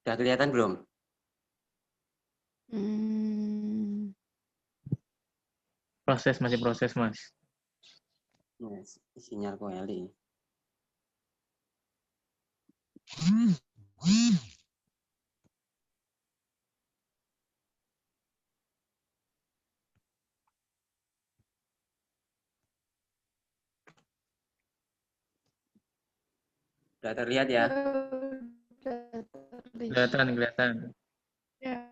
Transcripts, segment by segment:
Sudah kelihatan belum? Masih proses, Mas. Yes, sinyal KLI. Sudah terlihat ya? Kelihatan. Ya.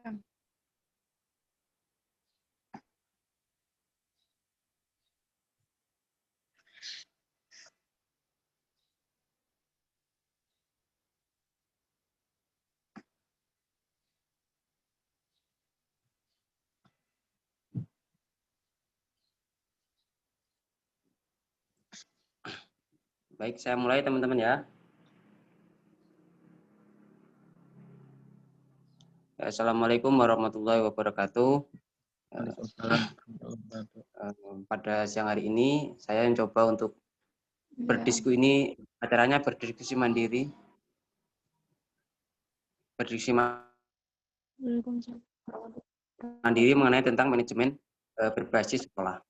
Baik, saya mulai teman-teman ya. Assalamualaikum warahmatullahi wabarakatuh. Pada siang hari ini saya mencoba untuk berdiskusi ini, acaranya berdiskusi mandiri. Berdiskusi mandiri mengenai tentang manajemen berbasis sekolah.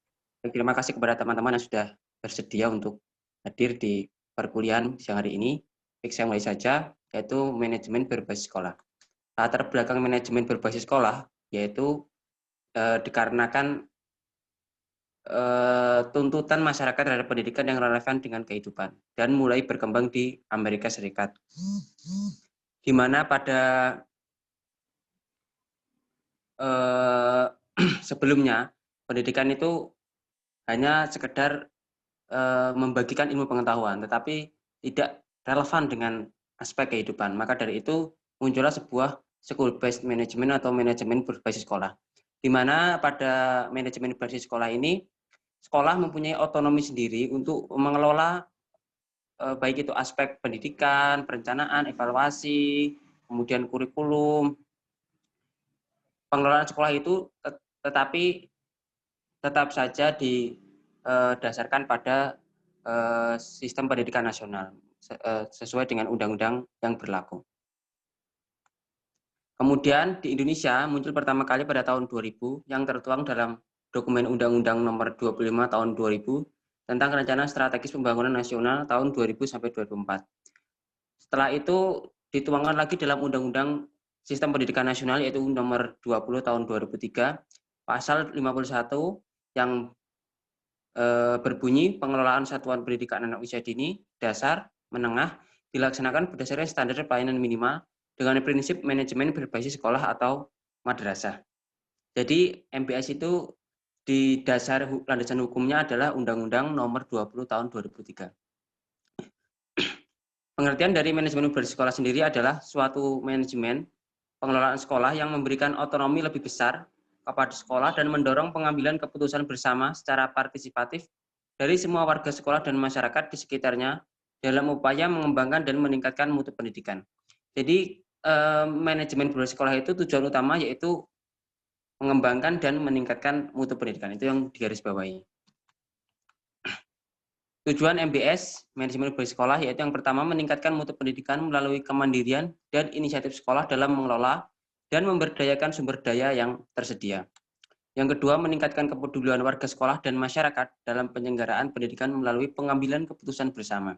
Terima kasih kepada teman-teman yang sudah bersedia untuk hadir di perkuliahan siang hari ini. Baik, saya mulai saja, yaitu manajemen berbasis sekolah. Latar belakang manajemen berbasis sekolah yaitu dikarenakan tuntutan masyarakat terhadap pendidikan yang relevan dengan kehidupan dan mulai berkembang di Amerika Serikat, di mana pada sebelumnya pendidikan itu hanya sekedar membagikan ilmu pengetahuan, tetapi tidak relevan dengan aspek kehidupan. Maka dari itu muncullah sebuah school-based management atau manajemen berbasis sekolah, di mana pada manajemen berbasis sekolah ini sekolah mempunyai otonomi sendiri untuk mengelola baik itu aspek pendidikan, perencanaan, evaluasi, kemudian kurikulum. Pengelolaan sekolah itu tetapi tetap saja didasarkan pada sistem pendidikan nasional sesuai dengan undang-undang yang berlaku. Kemudian di Indonesia muncul pertama kali pada tahun 2000 yang tertuang dalam dokumen Undang-Undang Nomor 25 Tahun 2000 tentang Rencana Strategis Pembangunan Nasional tahun 2000 sampai 2004. Setelah itu dituangkan lagi dalam Undang-Undang Sistem Pendidikan Nasional yaitu Nomor 20 Tahun 2003 pasal 51 yang berbunyi pengelolaan satuan pendidikan anak usia dini, dasar, menengah dilaksanakan berdasarkan standar pelayanan minimal dengan prinsip manajemen berbasis sekolah atau madrasah. Jadi MBS itu di dasar landasan hukumnya adalah Undang-Undang Nomor 20 Tahun 2003. Pengertian dari manajemen berbasis sekolah sendiri adalah suatu manajemen pengelolaan sekolah yang memberikan otonomi lebih besar kepada sekolah dan mendorong pengambilan keputusan bersama secara partisipatif dari semua warga sekolah dan masyarakat di sekitarnya dalam upaya mengembangkan dan meningkatkan mutu pendidikan. Jadi manajemen berbasis sekolah itu tujuan utama yaitu mengembangkan dan meningkatkan mutu pendidikan. Itu yang digarisbawahi. Tujuan MBS, manajemen berbasis sekolah, yaitu yang pertama meningkatkan mutu pendidikan melalui kemandirian dan inisiatif sekolah dalam mengelola dan memberdayakan sumber daya yang tersedia. Yang kedua, meningkatkan kepedulian warga sekolah dan masyarakat dalam penyelenggaraan pendidikan melalui pengambilan keputusan bersama.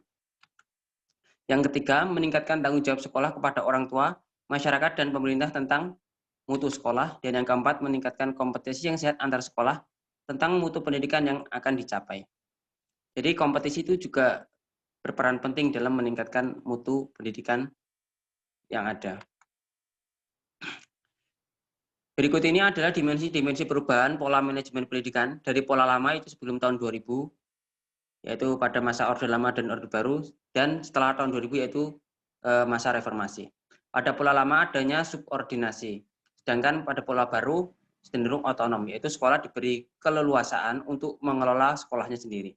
Yang ketiga, meningkatkan tanggung jawab sekolah kepada orang tua, masyarakat, dan pemerintah tentang mutu sekolah. Dan yang keempat, meningkatkan kompetisi yang sehat antar sekolah tentang mutu pendidikan yang akan dicapai. Jadi kompetisi itu juga berperan penting dalam meningkatkan mutu pendidikan yang ada. Berikut ini adalah dimensi-dimensi perubahan pola manajemen pendidikan dari pola lama itu sebelum tahun 2000, yaitu pada masa Orde Lama dan Orde Baru, dan setelah tahun 2000 yaitu masa reformasi. Pada pola lama adanya subordinasi, sedangkan pada pola baru cenderung otonom, yaitu sekolah diberi keleluasaan untuk mengelola sekolahnya sendiri.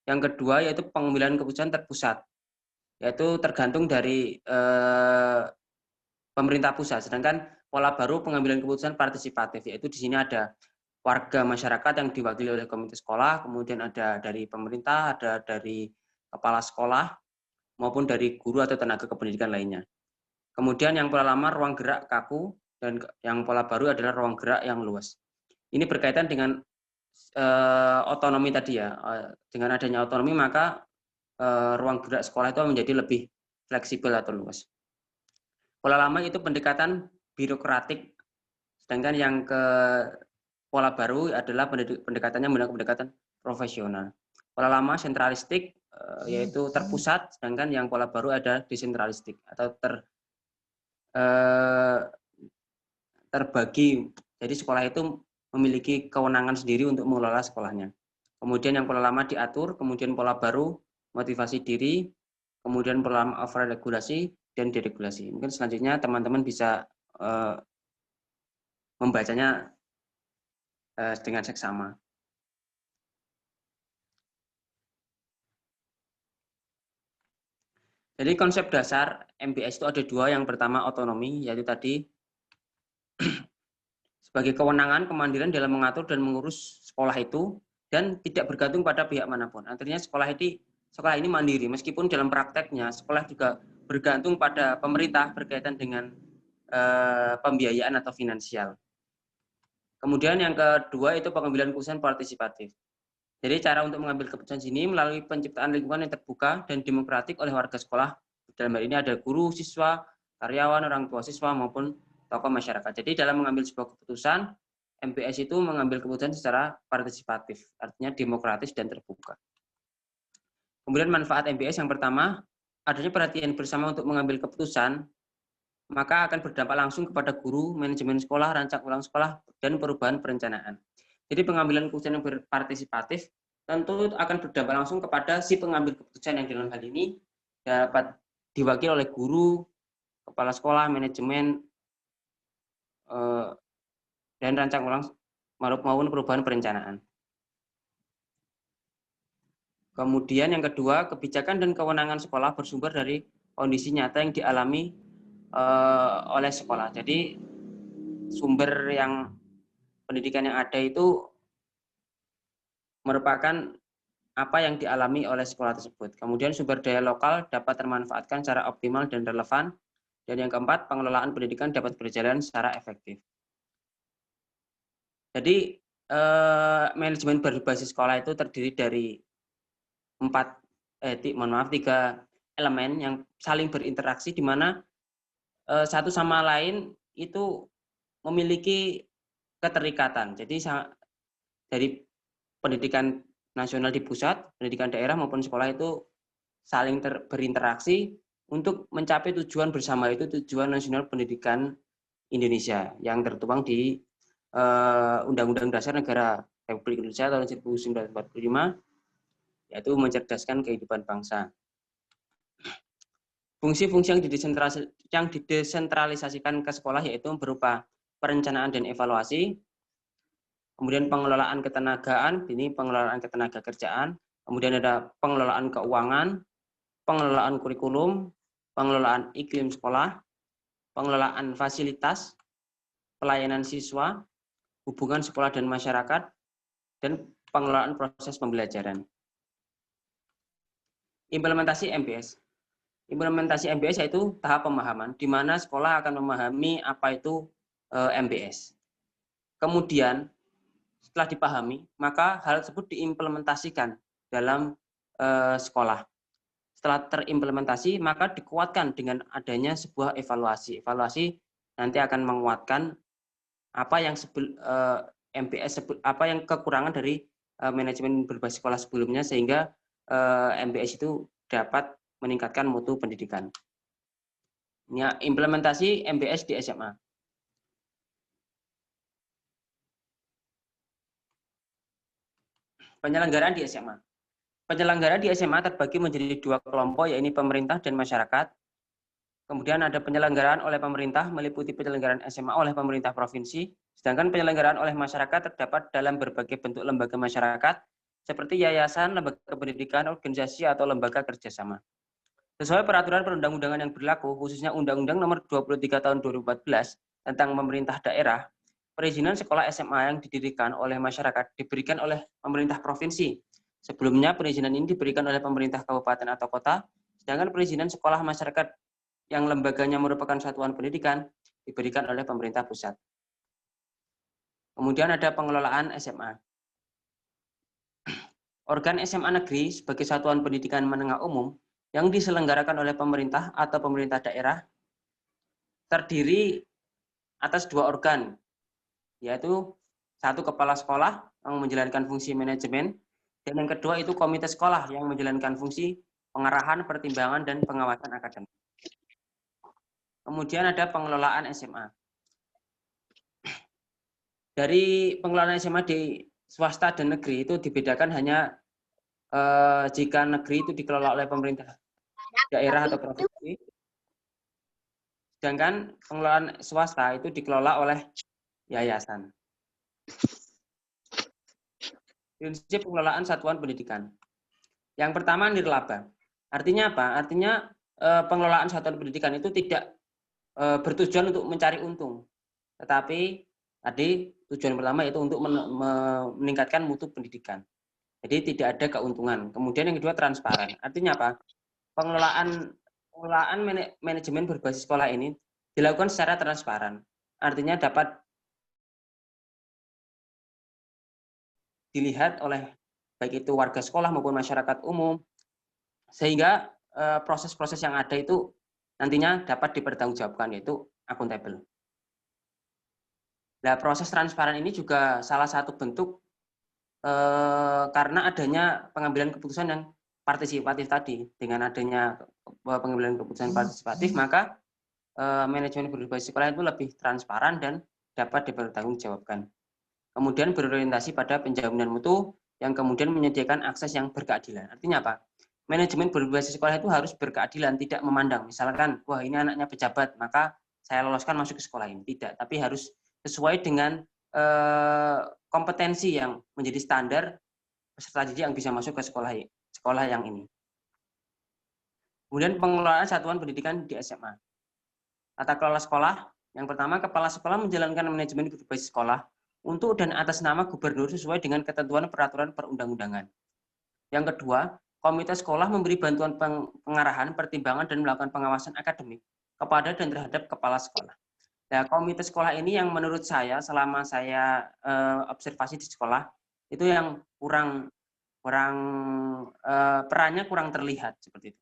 Yang kedua yaitu pengambilan keputusan terpusat, yaitu tergantung dari pemerintah pusat. Sedangkan pola baru pengambilan keputusan partisipatif, yaitu di sini ada warga masyarakat yang diwakili oleh komite sekolah, kemudian ada dari pemerintah, ada dari kepala sekolah, maupun dari guru atau tenaga kependidikan lainnya. Kemudian yang pola lama ruang gerak kaku, dan yang pola baru adalah ruang gerak yang luas. Ini berkaitan dengan otonomi tadi ya. Dengan adanya otonomi maka ruang gerak sekolah itu menjadi lebih fleksibel atau luas. Pola lama itu pendekatan birokratik, sedangkan yang ke pola baru adalah pendekatannya menggunakan pendekatan profesional. Pola lama sentralistik yaitu terpusat, sedangkan yang pola baru ada desentralistik atau terbagi. Jadi sekolah itu memiliki kewenangan sendiri untuk mengelola sekolahnya. Kemudian yang pola lama diatur, kemudian pola baru motivasi diri, kemudian pola lama overregulasi dan deregulasi. Mungkin selanjutnya teman-teman bisa membacanya dengan seksama. Jadi konsep dasar MBS itu ada dua. Yang pertama otonomi, yaitu tadi sebagai kewenangan kemandirian dalam mengatur dan mengurus sekolah itu dan tidak bergantung pada pihak manapun. Artinya sekolah ini mandiri, meskipun dalam prakteknya sekolah juga bergantung pada pemerintah berkaitan dengan pembiayaan atau finansial. Kemudian yang kedua itu pengambilan keputusan partisipatif. Jadi cara untuk mengambil keputusan ini melalui penciptaan lingkungan yang terbuka dan demokratik oleh warga sekolah. Dalam hal ini ada guru, siswa, karyawan, orang tua siswa maupun tokoh masyarakat. Jadi dalam mengambil sebuah keputusan, MBS itu mengambil keputusan secara partisipatif, artinya demokratis dan terbuka. Kemudian manfaat MBS yang pertama, adanya perhatian bersama untuk mengambil keputusan, maka akan berdampak langsung kepada guru, manajemen sekolah, rancang ulang sekolah, dan perubahan perencanaan. Jadi pengambilan keputusan yang berpartisipatif tentu akan berdampak langsung kepada si pengambil keputusan yang dalam hal ini dapat diwakili oleh guru, kepala sekolah, manajemen, dan rancang ulang maupun perubahan perencanaan. Kemudian yang kedua, kebijakan dan kewenangan sekolah bersumber dari kondisi nyata yang dialami oleh sekolah. Jadi sumber yang pendidikan yang ada itu merupakan apa yang dialami oleh sekolah tersebut. Kemudian sumber daya lokal dapat termanfaatkan secara optimal dan relevan. Dan yang keempat, pengelolaan pendidikan dapat berjalan secara efektif. Jadi manajemen berbasis sekolah itu terdiri dari tiga elemen yang saling berinteraksi, di mana satu sama lain itu memiliki keterikatan. Jadi dari pendidikan nasional di pusat, pendidikan daerah maupun sekolah itu saling berinteraksi untuk mencapai tujuan bersama, itu tujuan nasional pendidikan Indonesia yang tertuang di Undang-Undang Dasar Negara Republik Indonesia tahun 1945, yaitu mencerdaskan kehidupan bangsa. Fungsi-fungsi yang didesentralisasikan ke sekolah yaitu berupa perencanaan dan evaluasi, kemudian pengelolaan ketenagaan, ini pengelolaan ketenaga kerjaan, kemudian ada pengelolaan keuangan, pengelolaan kurikulum, pengelolaan iklim sekolah, pengelolaan fasilitas, pelayanan siswa, hubungan sekolah dan masyarakat, dan pengelolaan proses pembelajaran. Implementasi MBS. Implementasi MBS yaitu tahap pemahaman, di mana sekolah akan memahami apa itu MBS. Kemudian, setelah dipahami, maka hal tersebut diimplementasikan dalam sekolah. Setelah terimplementasi, maka dikuatkan dengan adanya sebuah evaluasi. Evaluasi nanti akan menguatkan apa yang MBS, apa yang kekurangan dari manajemen berbasis sekolah sebelumnya, sehingga MBS itu dapat meningkatkan mutu pendidikan. Ya, implementasi MBS di SMA. Penyelenggaraan di SMA. Penyelenggara di SMA terbagi menjadi dua kelompok, yaitu pemerintah dan masyarakat. Kemudian ada penyelenggaraan oleh pemerintah, meliputi penyelenggaraan SMA oleh pemerintah provinsi, sedangkan penyelenggaraan oleh masyarakat terdapat dalam berbagai bentuk lembaga masyarakat, seperti yayasan, lembaga pendidikan, organisasi, atau lembaga kerjasama. Sesuai peraturan perundang-undangan yang berlaku, khususnya Undang-Undang Nomor 23 Tahun 2014 tentang pemerintah daerah, perizinan sekolah SMA yang didirikan oleh masyarakat diberikan oleh pemerintah provinsi. Sebelumnya perizinan ini diberikan oleh pemerintah kabupaten atau kota, sedangkan perizinan sekolah masyarakat yang lembaganya merupakan satuan pendidikan diberikan oleh pemerintah pusat. Kemudian ada pengelolaan SMA. Organ SMA negeri sebagai satuan pendidikan menengah umum yang diselenggarakan oleh pemerintah atau pemerintah daerah terdiri atas 2 organ, yaitu 1 kepala sekolah yang menjalankan fungsi manajemen, dan yang kedua itu komite sekolah yang menjalankan fungsi pengarahan, pertimbangan, dan pengawasan akademik. Kemudian ada pengelolaan SMA. Dari pengelolaan SMA di swasta dan negeri itu dibedakan hanya jika negeri itu dikelola oleh pemerintah daerah atau provinsi, sedangkan pengelolaan swasta itu dikelola oleh yayasan. Prinsip pengelolaan satuan pendidikan. Yang pertama nirlaba. Artinya apa? Artinya pengelolaan satuan pendidikan itu tidak bertujuan untuk mencari untung, tetapi tadi tujuan pertama yaitu untuk meningkatkan mutu pendidikan. Jadi tidak ada keuntungan. Kemudian yang kedua transparan. Artinya apa? Pengelolaan manajemen berbasis sekolah ini dilakukan secara transparan. Artinya dapat dilihat oleh baik itu warga sekolah maupun masyarakat umum, sehingga proses-proses yang ada itu nantinya dapat dipertanggungjawabkan, yaitu akuntabel. Nah, proses transparan ini juga salah satu bentuk karena adanya pengambilan keputusan yang partisipatif tadi. Dengan adanya pengambilan keputusan partisipatif, maka manajemen berbasis sekolah itu lebih transparan dan dapat dipertanggungjawabkan. Kemudian berorientasi pada penjaminan mutu yang kemudian menyediakan akses yang berkeadilan. Artinya apa? Manajemen berbasis sekolah itu harus berkeadilan, tidak memandang. Misalkan, wah ini anaknya pejabat, maka saya loloskan masuk ke sekolah ini. Tidak, tapi harus sesuai dengan kompetensi yang menjadi standar peserta didik yang bisa masuk ke sekolah yang ini. Kemudian pengelolaan satuan pendidikan di SMA. Tata kelola sekolah, yang pertama kepala sekolah menjalankan manajemen berbasis sekolah untuk dan atas nama gubernur sesuai dengan ketentuan peraturan perundang-undangan. Yang kedua, komite sekolah memberi bantuan pengarahan, pertimbangan, dan melakukan pengawasan akademik kepada dan terhadap kepala sekolah. Nah, komite sekolah ini yang menurut saya selama saya observasi di sekolah itu yang perannya kurang terlihat seperti itu.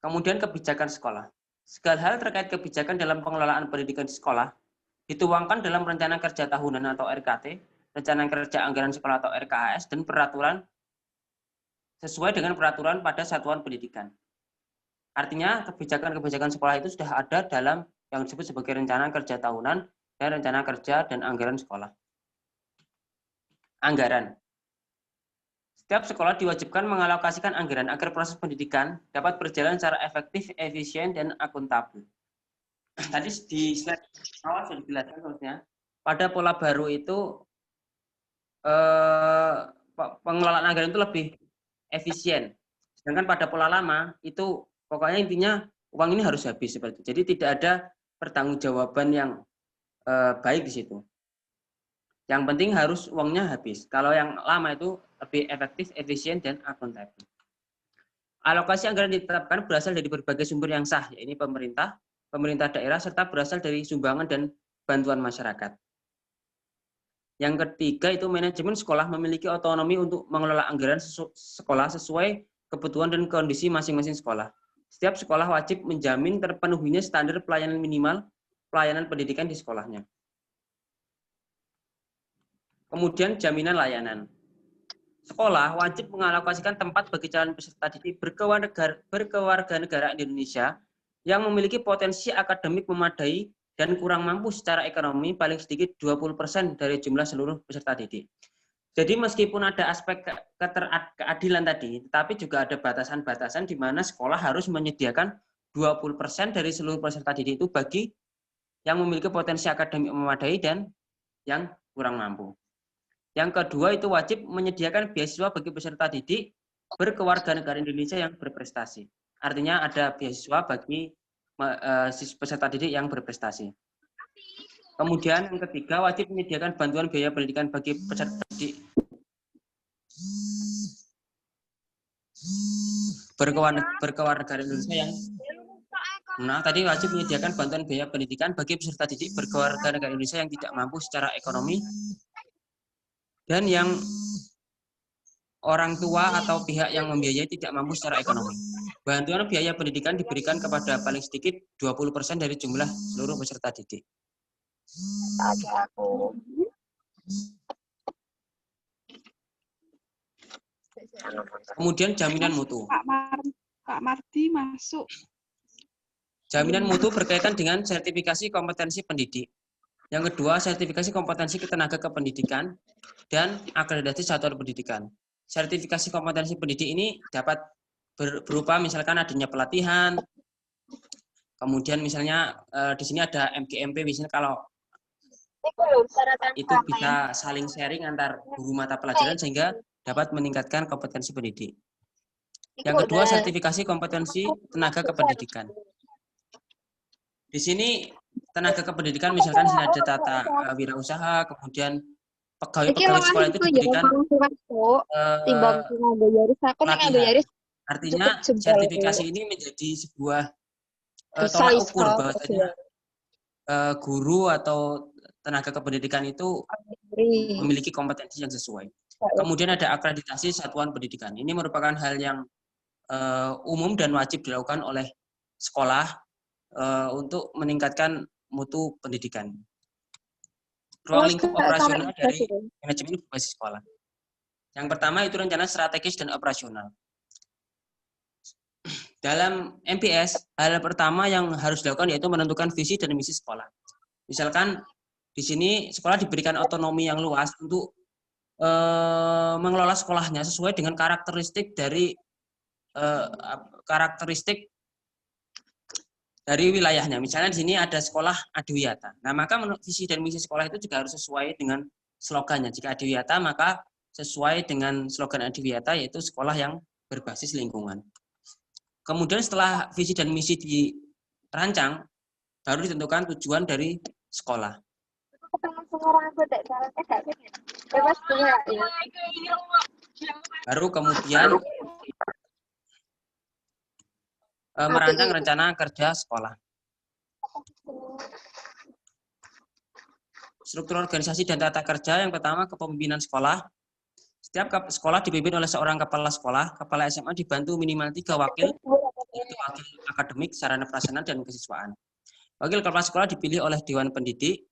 Kemudian kebijakan sekolah. Segala hal terkait kebijakan dalam pengelolaan pendidikan di sekolah dituangkan dalam rencana kerja tahunan atau RKT, rencana kerja anggaran sekolah atau RKAS, dan peraturan sesuai dengan peraturan pada satuan pendidikan. Artinya kebijakan-kebijakan sekolah itu sudah ada dalam yang disebut sebagai rencana kerja tahunan dan rencana kerja dan anggaran sekolah. Anggaran. Setiap sekolah diwajibkan mengalokasikan anggaran agar proses pendidikan dapat berjalan secara efektif, efisien, dan akuntabel. Tadi di slide awal sudah dijelaskan maksudnya, pada pola baru itu pengelolaan anggaran itu lebih efisien. Sedangkan pada pola lama itu pokoknya intinya uang ini harus habis seperti itu. Jadi tidak ada pertanggungjawaban yang baik di situ. Yang penting harus uangnya habis. Kalau yang lama itu lebih efektif, efisien, dan akuntabel. Alokasi anggaran ditetapkan berasal dari berbagai sumber yang sah, yaitu pemerintah daerah, serta berasal dari sumbangan dan bantuan masyarakat. Yang ketiga itu manajemen sekolah memiliki otonomi untuk mengelola anggaran sekolah sesuai kebutuhan dan kondisi masing-masing sekolah. Setiap sekolah wajib menjamin terpenuhinya standar pelayanan minimal pelayanan pendidikan di sekolahnya. Kemudian jaminan layanan. Sekolah wajib mengalokasikan tempat bagi calon peserta didik berkewarganegaraan di Indonesia yang memiliki potensi akademik memadai dan kurang mampu secara ekonomi paling sedikit 20% dari jumlah seluruh peserta didik. Jadi meskipun ada aspek keadilan tadi, tetapi juga ada batasan-batasan di mana sekolah harus menyediakan 20% dari seluruh peserta didik itu bagi yang memiliki potensi akademik memadai dan yang kurang mampu. Yang kedua itu wajib menyediakan beasiswa bagi peserta didik berkewarganegaraan Indonesia yang berprestasi. Artinya ada beasiswa bagi peserta didik yang berprestasi. Kemudian yang ketiga wajib menyediakan bantuan biaya pendidikan bagi peserta didik berkewarganegaraan Indonesia yang tadi wajib menyediakan bantuan biaya pendidikan bagi peserta didik berkewarganegaraan Indonesia yang tidak mampu secara ekonomi dan yang orang tua atau pihak yang membiayai tidak mampu secara ekonomi. Bantuan biaya pendidikan diberikan kepada paling sedikit 20% dari jumlah seluruh peserta didik. Kemudian jaminan mutu. Kak Mardi masuk. Jaminan mutu berkaitan dengan sertifikasi kompetensi pendidik. Yang kedua, sertifikasi kompetensi ketenaga kependidikan dan akreditasi satuan pendidikan. Sertifikasi kompetensi pendidik ini dapat berupa misalkan adanya pelatihan, kemudian misalnya di sini ada MGMP, misalnya kalau itu bisa saling sharing antar guru mata pelajaran sehingga dapat meningkatkan kompetensi pendidik. Yang kedua, sertifikasi kompetensi tenaga kependidikan. Di sini tenaga kependidikan misalkan di sini ada tata wirausaha, kemudian pegawai sekolah itu diberikan pelatihan. Artinya sertifikasi ini menjadi sebuah tolak ukur bahwasanya guru atau tenaga kependidikan itu memiliki kompetensi yang sesuai. Kemudian ada akreditasi satuan pendidikan. Ini merupakan hal yang umum dan wajib dilakukan oleh sekolah untuk meningkatkan mutu pendidikan. Ruang lingkup operasional dari manajemen berbasis sekolah. Yang pertama itu rencana strategis dan operasional. Dalam MPS, hal pertama yang harus dilakukan yaitu menentukan visi dan misi sekolah. Misalkan di sini sekolah diberikan otonomi yang luas untuk mengelola sekolahnya sesuai dengan karakteristik dari wilayahnya. Misalnya di sini ada sekolah adiwiyata. Nah, maka visi dan misi sekolah itu juga harus sesuai dengan slogannya. Jika adiwiyata, maka sesuai dengan slogan adiwiyata yaitu sekolah yang berbasis lingkungan. Kemudian setelah visi dan misi dirancang, baru ditentukan tujuan dari sekolah. Baru kemudian merancang rencana kerja sekolah. Struktur organisasi dan tata kerja yang pertama kepemimpinan sekolah. Setiap sekolah dipimpin oleh seorang kepala sekolah. Kepala SMA dibantu minimal 3 wakil, yaitu wakil akademik, sarana prasarana, dan kesiswaan. Wakil kepala sekolah dipilih oleh Dewan Pendidik.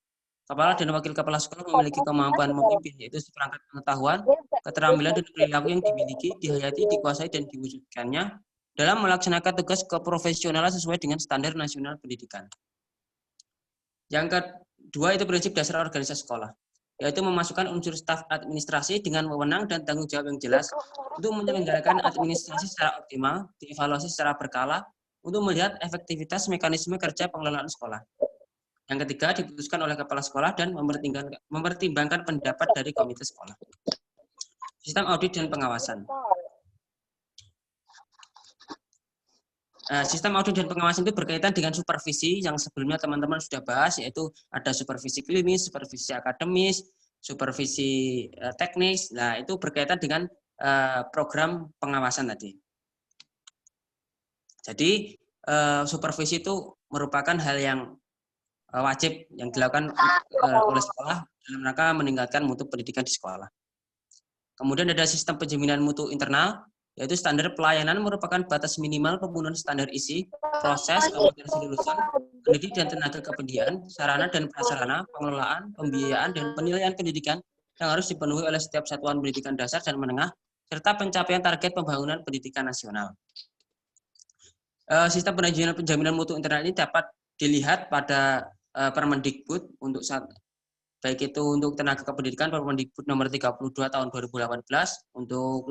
Kepala dan wakil kepala sekolah memiliki kemampuan memimpin, yaitu seperangkat pengetahuan, keterampilan, dan perilaku yang dimiliki, dihayati, dikuasai, dan diwujudkannya dalam melaksanakan tugas keprofesionalan sesuai dengan standar nasional pendidikan. Yang kedua itu prinsip dasar organisasi sekolah, yaitu memasukkan unsur staf administrasi dengan wewenang dan tanggung jawab yang jelas untuk menyelenggarakan administrasi secara optimal, dievaluasi secara berkala, untuk melihat efektivitas mekanisme kerja pengelolaan sekolah. Yang ketiga, diputuskan oleh kepala sekolah dan mempertimbangkan pendapat dari komite sekolah. Sistem audit dan pengawasan. Sistem audit dan pengawasan itu berkaitan dengan supervisi yang sebelumnya teman-teman sudah bahas, yaitu ada supervisi klinis, supervisi akademis, supervisi teknis. Nah, itu berkaitan dengan program pengawasan tadi. Jadi, supervisi itu merupakan hal yang wajib yang dilakukan oleh sekolah dalam rangka meningkatkan mutu pendidikan di sekolah. Kemudian ada sistem penjaminan mutu internal, yaitu standar pelayanan merupakan batas minimal pemenuhan standar isi, proses, kompetensi lulusan, pendidik dan tenaga kependidikan, sarana dan prasarana, pengelolaan, pembiayaan, dan penilaian pendidikan yang harus dipenuhi oleh setiap satuan pendidikan dasar dan menengah, serta pencapaian target pembangunan pendidikan nasional. Sistem penjaminan mutu internal ini dapat dilihat pada Permendikbud untuk baik itu untuk tenaga kependidikan Permendikbud nomor 32 tahun 2018 untuk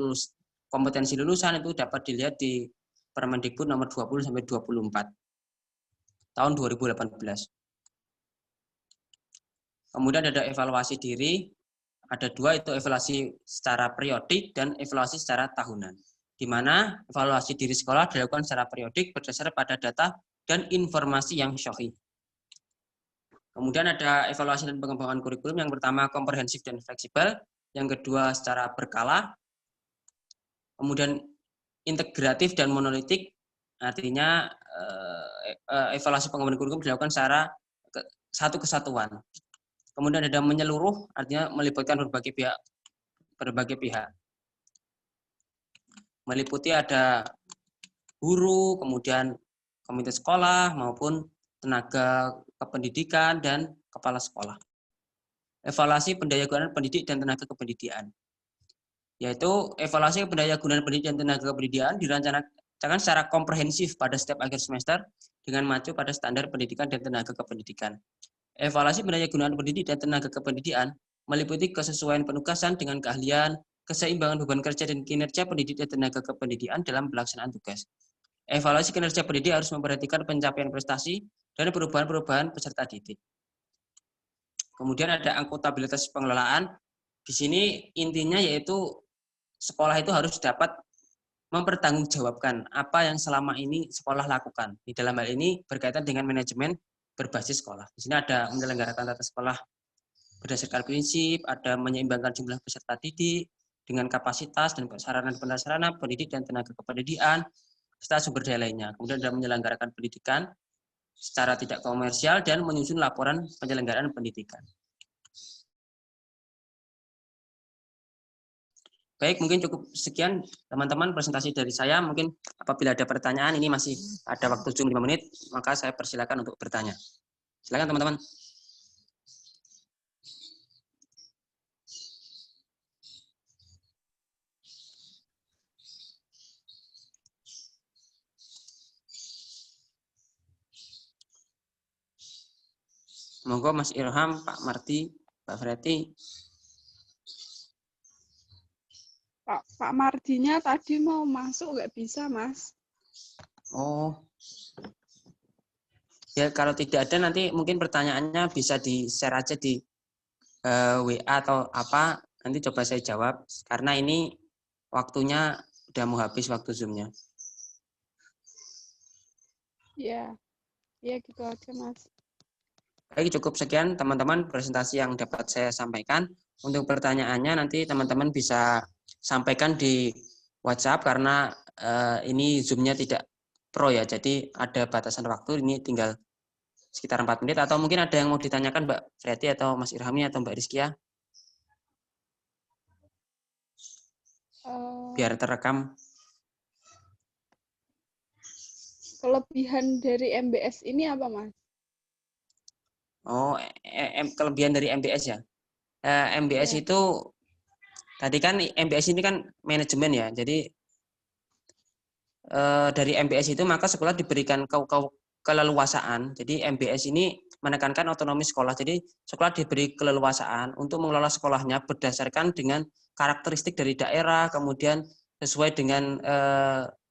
kompetensi lulusan itu dapat dilihat di Permendikbud nomor 20 sampai 24 tahun 2018. Kemudian ada evaluasi diri, ada 2 itu evaluasi secara periodik dan evaluasi secara tahunan. Di mana evaluasi diri sekolah dilakukan secara periodik berdasar pada data dan informasi yang syahih. Kemudian ada evaluasi dan pengembangan kurikulum, yang pertama komprehensif dan fleksibel, yang kedua secara berkala, kemudian integratif dan monolitik, artinya evaluasi pengembangan kurikulum dilakukan secara satu kesatuan. Kemudian ada menyeluruh, artinya melibatkan berbagai pihak. Meliputi ada guru, kemudian komite sekolah maupun tenaga kependidikan dan kepala sekolah. Evaluasi pendayagunaan pendidik dan tenaga kependidikan. Yaitu evaluasi pendayagunaan pendidik dan tenaga kependidikan dirancangkan secara komprehensif pada setiap akhir semester dengan mengacu pada standar pendidikan dan tenaga kependidikan. Evaluasi pendayagunaan pendidik dan tenaga kependidikan meliputi kesesuaian penugasan dengan keahlian, keseimbangan beban kerja dan kinerja pendidik dan tenaga kependidikan dalam pelaksanaan tugas. Evaluasi kinerja pendidik harus memperhatikan pencapaian prestasi dan perubahan-perubahan peserta didik. Kemudian ada akuntabilitas pengelolaan. Di sini intinya yaitu sekolah itu harus dapat mempertanggungjawabkan apa yang selama ini sekolah lakukan. Di dalam hal ini berkaitan dengan manajemen berbasis sekolah. Di sini ada menyelenggarakan tata sekolah berdasarkan prinsip, ada menyeimbangkan jumlah peserta didik dengan kapasitas dan sarana dan prasarana pendidik dan tenaga kependidikan serta sumber daya lainnya. Kemudian ada menyelenggarakan pendidikan secara tidak komersial dan menyusun laporan penyelenggaraan pendidikan. Baik, mungkin cukup sekian teman-teman presentasi dari saya. Mungkin apabila ada pertanyaan, ini masih ada waktu Zoom 5 menit, maka saya persilakan untuk bertanya. Silakan teman-teman. Monggo Mas Ilham, Pak Marti, Pak Freti. Pak Mardinya tadi mau masuk nggak bisa, Mas. Oh. Ya, kalau tidak ada nanti mungkin pertanyaannya bisa di-share aja di WA atau apa, nanti coba saya jawab. Karena ini waktunya udah mau habis waktu Zoom-nya. Ya, ya gitu aja, Mas. Baik, cukup sekian teman-teman presentasi yang dapat saya sampaikan. Untuk pertanyaannya nanti teman-teman bisa sampaikan di WhatsApp karena ini Zoom-nya tidak pro ya, jadi ada batasan waktu, ini tinggal sekitar 4 menit, atau mungkin ada yang mau ditanyakan Mbak Freti atau Mas Irhami atau Mbak Rizkia? Biar terekam. Kelebihan dari MBS ini apa, Mas? Oh, kelebihan dari MBS ya. MBS Ya. itu, tadi kan MBS ini kan manajemen ya, jadi dari MBS itu maka sekolah diberikan keleluasaan. Jadi MBS ini menekankan otonomi sekolah. Jadi sekolah diberi keleluasaan untuk mengelola sekolahnya berdasarkan dengan karakteristik dari daerah, kemudian sesuai dengan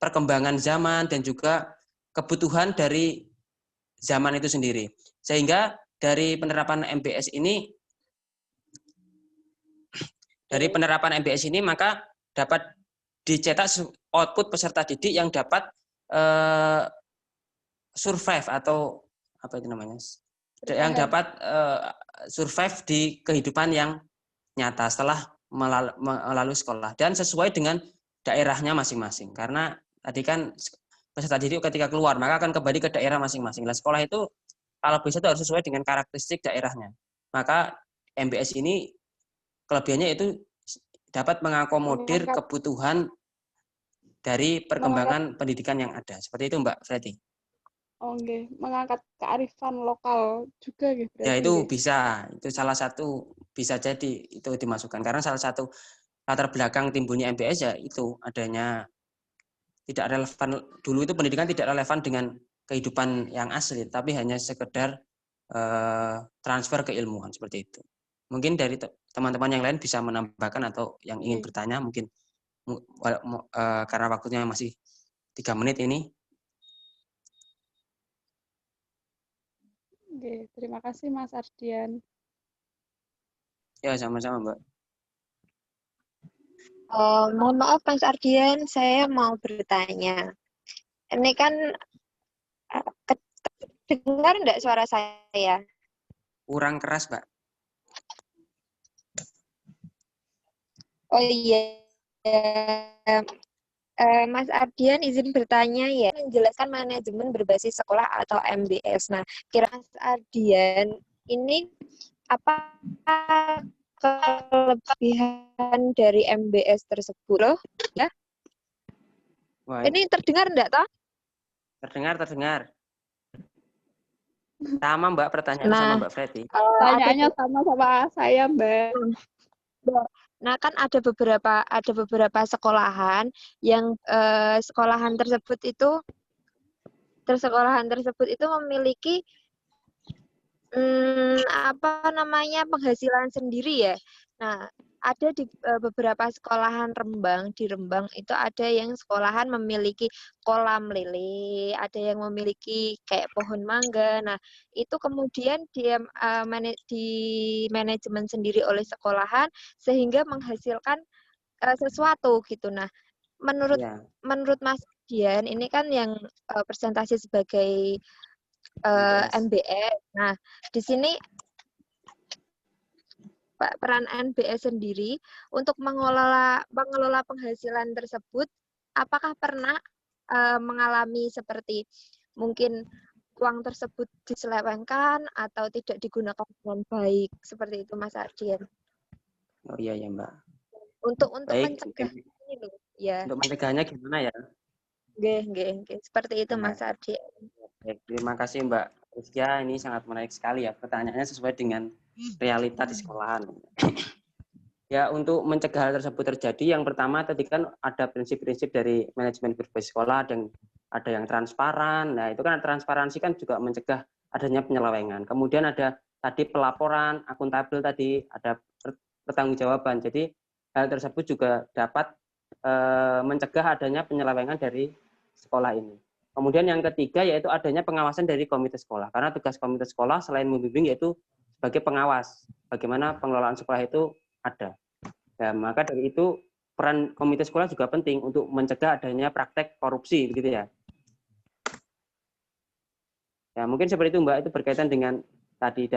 perkembangan zaman dan juga kebutuhan dari zaman itu sendiri. Sehingga dari penerapan MBS ini maka dapat dicetak output peserta didik yang dapat survive atau apa itu namanya, yang dapat survive di kehidupan yang nyata setelah melalui sekolah dan sesuai dengan daerahnya masing-masing. Karena tadi kan peserta didik ketika keluar maka akan kembali ke daerah masing-masing. Nah, sekolah itu kalau bisa itu harus sesuai dengan karakteristik daerahnya. Maka MBS ini kelebihannya itu dapat mengakomodir kebutuhan dari perkembangan pendidikan yang ada. Seperti itu Mbak Freti. Oke, mengangkat kearifan lokal juga gitu. Ya itu bisa, itu salah satu bisa jadi itu dimasukkan. Karena salah satu latar belakang timbulnya MBS ya itu adanya tidak relevan, dulu itu pendidikan tidak relevan dengan kehidupan yang asli, tapi hanya sekedar transfer keilmuan seperti itu. Mungkin dari teman-teman yang lain bisa menambahkan atau yang ingin bertanya mungkin karena waktunya masih 3 menit ini. Oke, terima kasih Mas Ardian. Ya, sama-sama Mbak. Mohon maaf Mas Ardian, saya mau bertanya. Ini kan dengar enggak suara saya? Kurang keras, Mbak. Oh iya. Mas Ardian izin bertanya ya, menjelaskan manajemen berbasis sekolah atau MBS. Nah, kira Mas Ardian ini apa kelebihan dari MBS tersebut loh? Ya, Wah, ini terdengar enggak toh? terdengar. Sama Mbak, pertanyaan sama Nah, Mbak Freddy. ada Tanyaannya sama saya, Mbak. Nah, kan ada beberapa sekolahan yang sekolahan tersebut itu memiliki apa namanya penghasilan sendiri ya. Nah, ada di beberapa sekolahan di Rembang itu ada yang sekolahan memiliki kolam lele, ada yang memiliki kayak pohon mangga. Nah, itu kemudian dia di manajemen sendiri oleh sekolahan sehingga menghasilkan sesuatu gitu. Nah, menurut Ya, menurut Mas Dian ini kan yang presentasi sebagai MBS. MBS. Nah, di sini peran MBS sendiri untuk mengelola penghasilan tersebut, apakah pernah mengalami seperti mungkin uang tersebut diselewengkan atau tidak digunakan dengan baik seperti itu, Mas Ardian? Oh iya ya Mbak. Untuk Baik, mencegah ini loh, ya, untuk mencegahnya gimana ya? nggih. Seperti itu, Nah, Mas Ardian. baik, terima kasih Mbak Rizkia. Ini sangat menarik sekali ya. Pertanyaannya sesuai dengan realita di sekolahan. Ya, untuk mencegah hal tersebut terjadi, yang pertama tadi kan ada prinsip-prinsip dari manajemen berbasis sekolah dan ada yang transparan. Nah, itu kan transparansi kan juga mencegah adanya penyelewengan. Kemudian ada tadi pelaporan, akuntabel tadi, ada pertanggungjawaban. Jadi hal tersebut juga dapat mencegah adanya penyelewengan dari sekolah ini. Kemudian yang ketiga yaitu adanya pengawasan dari komite sekolah. Karena tugas komite sekolah selain membimbing yaitu sebagai pengawas bagaimana pengelolaan sekolah itu ada. Nah, maka dari itu peran komite sekolah juga penting untuk mencegah adanya praktek korupsi, begitu ya. Ya, mungkin seperti itu Mbak, itu berkaitan dengan tadi